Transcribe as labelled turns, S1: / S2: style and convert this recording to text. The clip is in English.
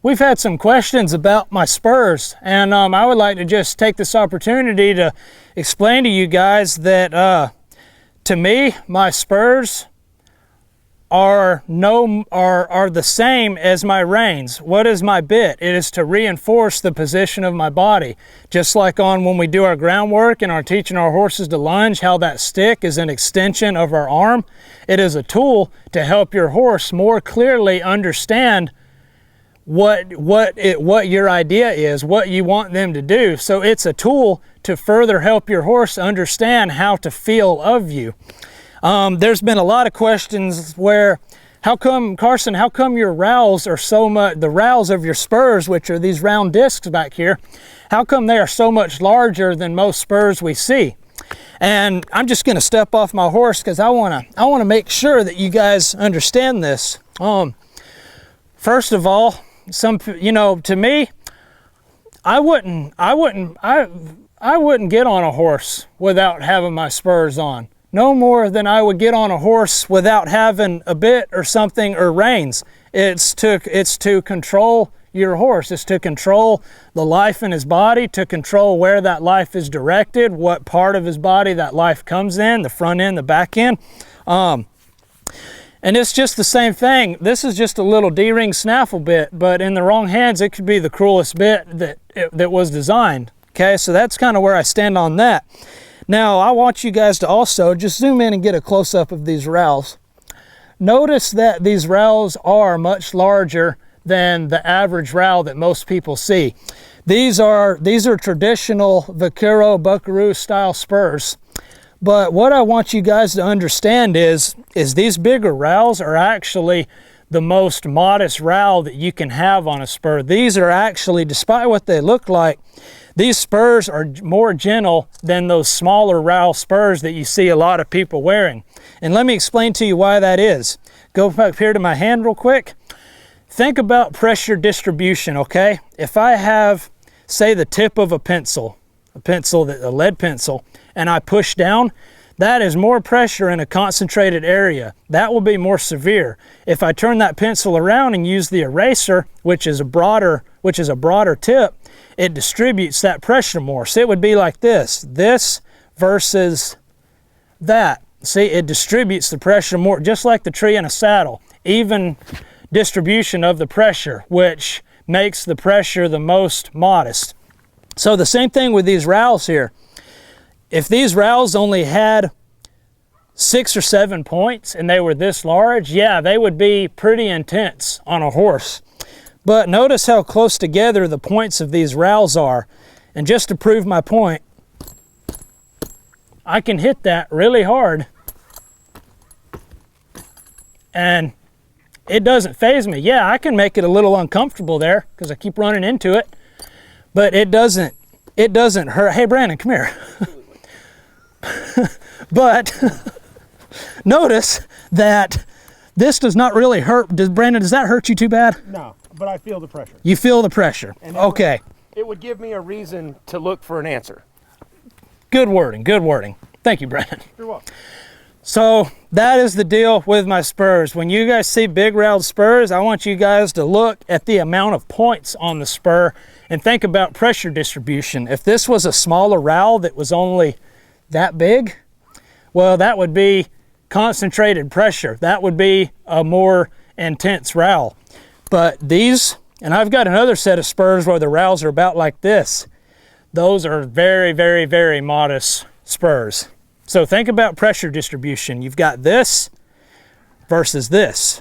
S1: we've had some questions about my spurs, and I would like to just take this opportunity to explain to you guys that to me, my spurs are the same as my reins. What is my bit? It is to reinforce the position of my body. Just like when we do our groundwork and are teaching our horses to lunge, how that stick is an extension of our arm. It is a tool to help your horse more clearly understand what your idea is, what you want them to do. So it's a tool to further help your horse understand how to feel of you. There's been a lot of questions where, Carson, how come your rowels are so much, the rowels of your spurs, which are these round discs back here, how come they are so much larger than most spurs we see? And I'm just gonna step off my horse because I wanna make sure that you guys understand this. First of all, to me, I wouldn't get on a horse without having my spurs on. No more than I would get on a horse without having a bit or something or reins. It's to control your horse. It's to control the life in his body, to control where that life is directed, what part of his body that life comes in, the front end, the back end. And it's just the same thing. This is just a little D-ring snaffle bit, but in the wrong hands, it could be the cruelest bit that was designed. Okay, so that's kind of where I stand on that. Now, I want you guys to also just zoom in and get a close-up of these rowels. Notice that these rowels are much larger than the average rowel that most people see. These are traditional vaquero, buckaroo style spurs. But what I want you guys to understand is these bigger rowels are actually the most modest rowel that you can have on a spur. These are actually, despite what they look like, these spurs are more gentle than those smaller rowel spurs that you see a lot of people wearing. And let me explain to you why that is. Go back here to my hand real quick. Think about pressure distribution, okay? If I have, say, the tip of a lead pencil, and I push down, that is more pressure in a concentrated area. That will be more severe. If I turn that pencil around and use the eraser, which is a broader tip, it distributes that pressure more. So it would be like this versus that. See, it distributes the pressure more, just like the tree in a saddle. Even distribution of the pressure, which makes the pressure the most modest. So the same thing with these rowels here. If these rowels only had 6 or 7 points and they were this large, yeah, they would be pretty intense on a horse. But notice how close together the points of these rowels are. And just to prove my point, I can hit that really hard and it doesn't faze me. Yeah, I can make it a little uncomfortable there because I keep running into it, but it doesn't hurt. Hey, Brandon, come here. But notice that this does not really hurt. Brandon, does that hurt you too bad?
S2: No, but I feel the pressure.
S1: You feel the pressure. Okay.
S2: It would give me a reason to look for an answer.
S1: Good wording, good wording. Thank you, Brandon.
S2: You're welcome.
S1: So that is the deal with my spurs. When you guys see big roweled spurs, I want you guys to look at the amount of points on the spur and think about pressure distribution. If this was a smaller rowel that was only that big, well, that would be concentrated pressure. That would be a more intense rowel. But these, and I've got another set of spurs where the rowels are about like this. Those are very, very, very modest spurs. So think about pressure distribution. You've got this versus this.